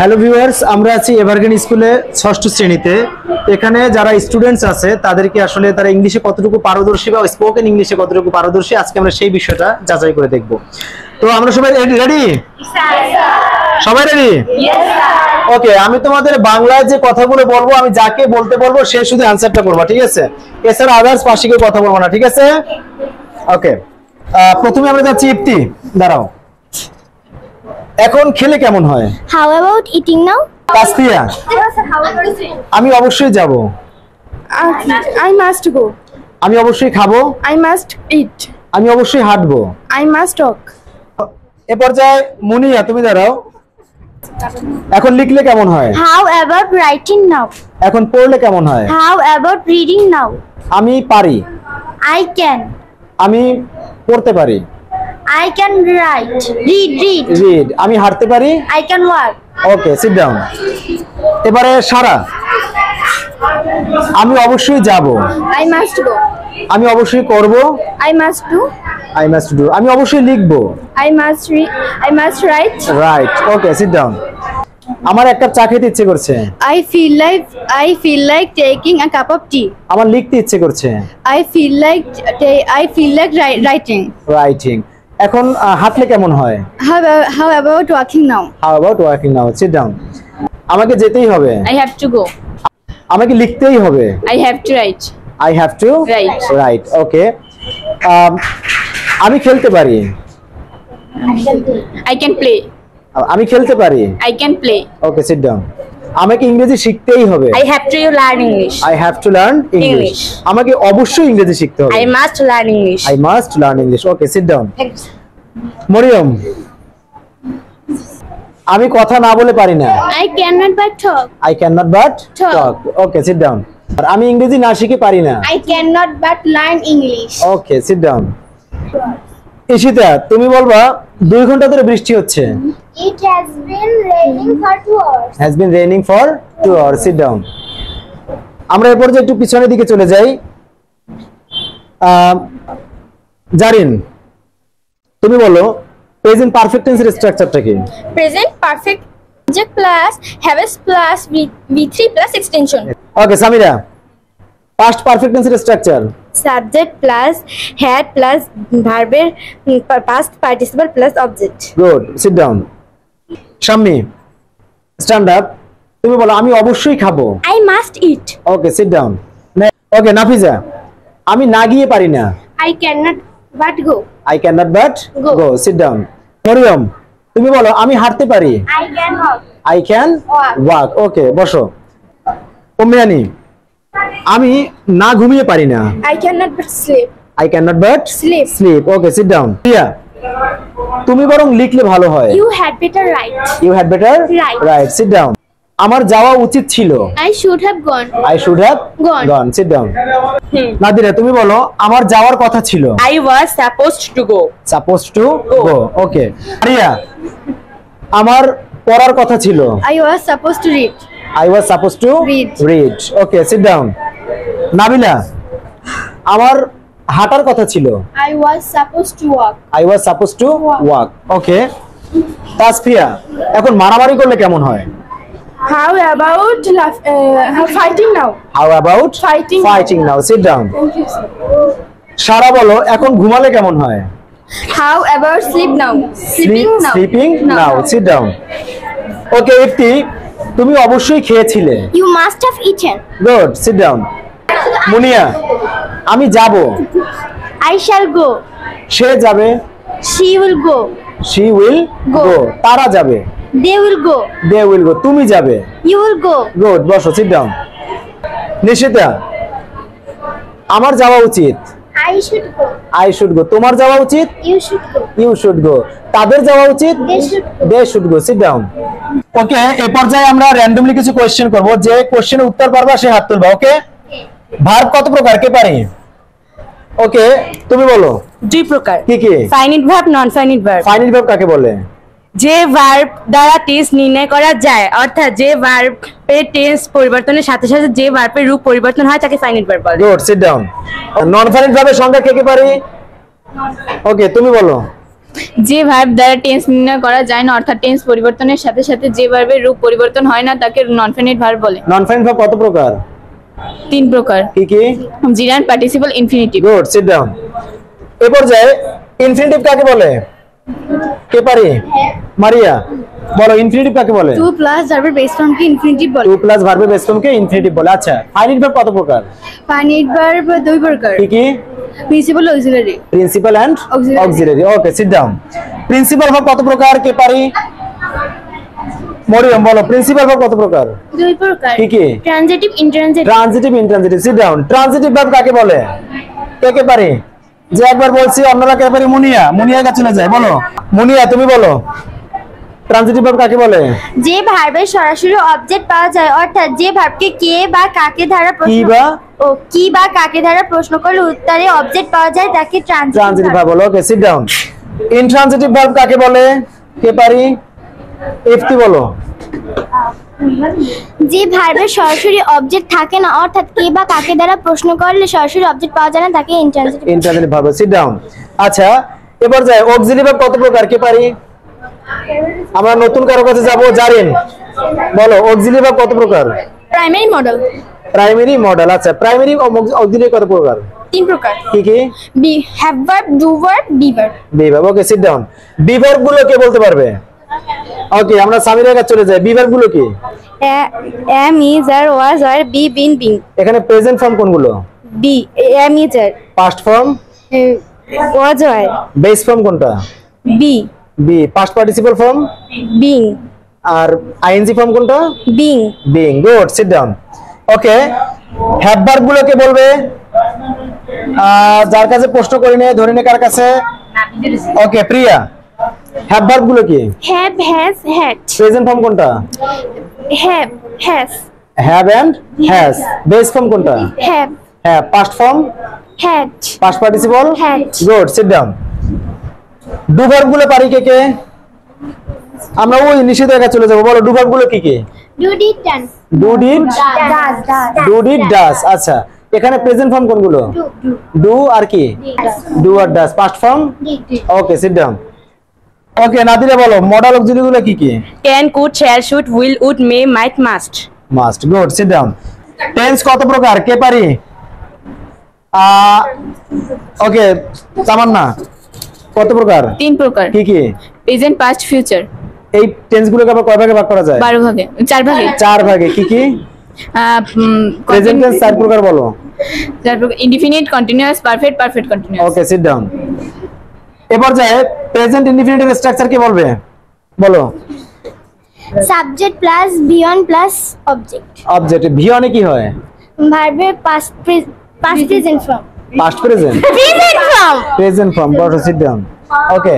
Hello viewers, আমরা আছি evergreen স্কুলে ষষ্ঠ শ্রেণীতে। এখানে যারা স্টুডেন্টস আছে তাদেরকে আসলে তারা ইংলিশে কতটুকু পারদর্শী বা স্পোকেন ইংলিশে কতটুকু পারদর্শী আজকে আমরা সেই বিষয়টা যাচাই করে দেখব। তো আমরা সবাই রেডি? সবাই রেডি? ওকে, আমি তোমাদের বাংলায় যে কথাগুলো বলবো, আমি যাকে বলতে বলবো সে শুধু অ্যানসারটা করবা, ঠিক আছে? এছাড়া আদার্স পাশে কেউ কথা বলবো না, ঠিক আছে? ওকে, প্রথমে আমরা যাচ্ছি ইফতি, দাঁড়াও। এখন খেলে কেমন হয়? How about eating now? Tasfia, আমি অবশ্যই যাব। I must go. আমি অবশ্যই খাবো। I must eat. আমি অবশ্যই হাঁটবো। I must walk. এ পর্যায়ে মুনিয়া, তুমি দাঁড়াও। এখন লিখলে কেমন হয়? How about writing now? এখন পড়লে কেমন হয়? How about reading now? আমি পারি। I can. আমি পড়তে পারি। I can write. Read. Read. আমি হাঁটতে পারি। I can walk. Okay, sit down. এবারে সারা, আমি অবশ্যই যাব। I must go. আমি অবশ্যই করব। I must do. I must do. আমি অবশ্যই লিখব। I must read. I must write. Right. Okay, sit down. আমার এক কাপ চা খেতে ইচ্ছে করছে। I feel like taking a cup of tea. আমার লিখতে ইচ্ছে করছে। I feel like writing. Writing. এখন হাঁটলে কেমন হয়? How about walking now? How about walking now? Sit down. আমাকে যেতেই হবে। I have to go. আমাকে লিখতেই হবে। I have to write. I have to Right. Right. Okay, আমি খেলতে পারি। I can play. আমি খেলতে পারি। I can play. Okay, sit down. আমাকে ইংরেজি শিখতেই হবে। I have to learn English. I have to learn English. English. আমাকে অবশ্যই ইংরেজি শিখতে হবে। I must learn English. I must learn English. Okay, sit down. Maryam, আমি কথা না বলে পারি না। I cannot but talk. I can not but Talk. Talk. Okay, sit down. আর আমি ইংরেজি না শিখে পারি না। I cannot but learn English. Okay, sit down. Ishita, তুমি বলবা 2 ঘন্টা ধরে বৃষ্টি হচ্ছে। It has been raining for 2 hours. Has been raining for 2 hours. Sit down. আমরা এরপর যে একটু পিছনের দিকে চলে যাই। জারিন, তুমি বলো প্রেজেন্ট পারফেক্ট টেন্সের স্ট্রাকচারটা কি? Present perfect subject plus has plus V3 plus extension. Okay, Samira, past perfect টেন্সের structure. Subject plus had plus verb past participle plus object. Good, sit down. Shammi, stand up, তুমি বলো আমি অবশ্যই খাবো। I must eat. Okay, sit down. Okay, Nafiza, আমি না গিয়ে পারি না। I cannot but go. I can not but Go. Go. Sit down. Mariam, তুমি বলো আমি হাঁটতে পারি। I can walk. I can Walk. Walk. Okay, বসো। উম্মিয়ানি, আমি না ঘুমিয়ে পারি না। I cannot but sleep. I can not but Sleep. Sleep. Okay, sit down. Priya, তুমি বরং লিখলে ভালো হয়। You had better write. You had better Right. Right. Sit down. আমার যাওয়া উচিত ছিল। I should have gone. I should have Gone. Gone. Sit down. Nadira, তুমি বলো আমার যাওয়ার কথা ছিল। I was supposed to go. Suppose to go. Okay. Ariya, আমার পড়ার কথা ছিল। I was supposed to read. I was supposed to Read. read. Okay, sit down. Nabila, আমার হাঁটার কথা ছিল। I was supposed to walk. I was supposed to walk. Okay. Tasfia, এখন মারামারি করলে কেমন হয়? How about fighting now? How about Fighting. fighting now? Sit down. সারা বলো এখন ঘুমালে কেমন হয়? How about sleep now? Sleeping now. Sleeping now. Sit down. Okay, Ifti, তুমি অবশ্যই খেয়েছিলে। You must have eaten. Good. Sit down. মুনিয়া, আমি যাব। I shall go. সে যাবে। She will go. She will Go. go. তারা যাবে। They will go. They will go. তুমি যাবে। You will go. Good, বসো। Sit down. নিশিতা, আমার যাওয়া উচিত। I should go. I should go. তোমার যাওয়া উচিত। You should go. You should go. তাদের যাওয়া উচিত। They should go. They should go. Sit down. Okay, এই পর্যায়ে আমরা র্যান্ডমলি কিছু কোশ্চেন করব। যে কোশ্চেনের উত্তর পারবা সে হাত তুলবা। ওকে। ভার্ব কত প্রকার কে পারে? ওকে, তুমি বলো 2 প্রকার। কি কি? Finite verb, non finite verb. Final verb কাকে বলে? যে ভার্ব দ্বারা টেন্স নির্ণয় করা যায়, অর্থাৎ যে ভার্বের টেন্স পরিবর্তনের সাথে সাথে যে ভার্বের রূপ পরিবর্তন হয় তাকে ফাইনিট ভার্ব বলে। Good, sit down. নন ফাইনাল ভার্বের সংজ্ঞা কে কে পারে? ওকে, তুমি বলো। যে ভার্ব দ্বারা টেন্স নির্ণয় করা যায় না অর্থাৎ টেন্স পরিবর্তনের সাথে সাথে যে ভার্বের রূপ পরিবর্তন হয় না তাকে নন ফাইনাইট ভার্ব বলে। নন ফাইনাইট ভার্ব কত প্রকার? 3 প্রকার। কি কি? Gerund, participle, infinitive. Good, sit down. এ পর্যায়ে ইনফিনিটিভ কাকে বলে? কে পারে? মারিয়া বলো, ইনফিনিটিভ কাকে বলে? 2 প্লাস ভার্বের বেস ফর্মকে ইনফিনিটিভ বলে। 2 প্লাস ভার্বের বেস ফর্মকে ইনফিনিটিভ বলে। আচ্ছা, ফাইনাইট ভার্ব কত প্রকার? ফাইনাইট ভার্ব 2 প্রকার। কি কি? Principal, auxiliary. Principal and Auxiliary. Auxiliary. Okay, sit down. Principal verb কত প্রকার? কে পারি? মরিয়ম বলো, প্রিন্সিপাল ভার্ব কত প্রকার? 2 প্রকার। কি কি? Transitive, intransitive. Transitive, intransitive. Sit down. Transitive verb কাকে বলে? কে পারে? যে একবার বলছি অন্যরা কে পারে? মুনিয়া, মুনিয়ার কাছে চলে যায়। বলো মুনিয়া, তুমি বলো ট্রানজিটিভ ভার্ব কাকে বলে? যে ভার্বের সরাসরি অবজেক্ট পাওয়া যায় অর্থাৎ যে ভার্বকে কে বা কাকে দ্বারা কি বা কি বা কাকে দ্বারা প্রশ্ন করলে উত্তরে অবজেক্ট পাওয়া যায় তাকে ট্রানজিটিভ ট্রানজিটিভ ভার্ব বলো। ওকে, সিট ডাউন। ইনট্রানজিটিভ ভার্ব কাকে বলে? কে পারি? ইফতি বলো। যে ভার্বের সরাসরি অবজেক্ট থাকে না অর্থাৎ কে বা কাকে দ্বারা প্রশ্ন করলে সরাসরি অবজেক্ট পাওয়া যায় না তাকে intransitive. Intransitive verb. Sit down. আচ্ছা, এবার যাই অক্সিলারি ভার্ব কত প্রকার? কে পারি? আমরা নতুন কারো কাছে যাব, জারিন বলো অক্সিলারি ভার্ব কত প্রকার? Primary modal. Primary modal. আচ্ছা, প্রাইমারি অক্সিলারি কত প্রকার? 3 প্রকার। কি কি? Be have verb, do verb, be verb. Be verb. Okay, sit down. Be verb গুলো কে বলতে পারবে? ওকে, আমরা সামিরের কাছে চলে যাই। বি ভার্ব গুলো কি? am, is, are, was, are, be, been, being. এখানে প্রেজেন্ট ফর্ম কোনগুলো? Be, am, is, are, past form? was, are, base form কোনটা? be, be. Past participle form? being, আর আইএনজি ফর্ম কোনটা? being. Being. Good, sit down. Okay, have verb গুলো কে বলবে? যার কাছে প্রশ্ন করি নে, ধরে নে কার কাছে? ওকে, প্রিয়া। হ্যাভ ভার্ব গুলো কি? Have, has, had. Present form কোনটা? Have, has, have and has. Base form কোনটা? হ্যাভ, হ্যাঁ। Past form? Had. Past participle? Had. Good, sit down. Do verb গুলো পারি কে কে? আমরা ওই নিষেধ জায়গায় চলে যাব। বলো ডু ভার্ব গুলো কি কি? Do, did, done. Do, did, does, do, did, does. আচ্ছা, এখানে প্রেজেন্ট ফর্ম কোনগুলো? ডু আর কি? ডু আর does. Past form? Okay, sit down. Okay, Nadira বলো মডেল অক্সিলারি গুলো কি কি? Can, could, shall, should, will, would, may, might, must. Must. Good, sit down. Tense কত প্রকার? কে পারি? ওকে, তামান্না কত প্রকার? 3 প্রকার। কি কি? Present, past, future. এই টেন্স গুলোকে আবার কয় ভাগে ভাগ করা যায়? 12 ভাগে, 4 ভাগে। 4 ভাগে। কি কি? প্রেজেন্ট টেন্স 4 প্রকার বলো। 4 প্রকার। Indefinite, continuous, perfect, perfect continuous. Okay, sit down. এবার যায় প্রেজেন্ট ইনডিফিনিটিভ স্ট্রাকচার কি বলবে? বলো। Subject plus beyond plus object. Object. ভিওনে কি হয়? ভার্বের past present form. Past present? Present form. Present form. বলো, sit down. Okay,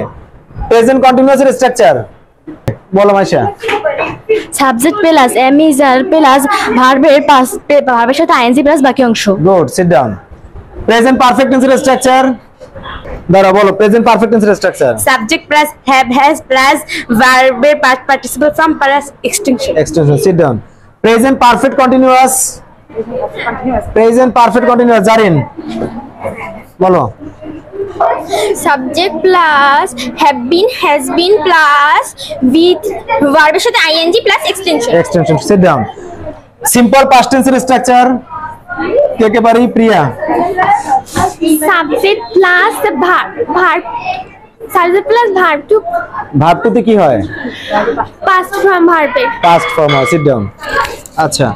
present continuous এর স্ট্রাকচার বলো Maisha. Subject plus am, is, are plus ভার্বের ভার্বের সাথে ing প্লাস বাকি অংশ। Good, sit down. Present perfect টেন্সের স্ট্রাকচার দাঁড়া বলো। প্রেজেন্ট পারফেক্ট টেন্সের structure? Subject plus have, has plus ভার্বের past participle form plus extension. Extension. Sit down. Present perfect continuous? Present perfect continuous Zarin বলো। Subject plus have been, has been plus with ভার্বের সাথে ING plus extension. Extension. Sit down. Simple past টেন্সের structure কে কে পারি? Priya. Subject plus verb subject plus verb two ভার্বটিতে কি হয়? Past form ভার্বের। পাস্ট ফর্ম হয়। Sit down. আচ্ছা,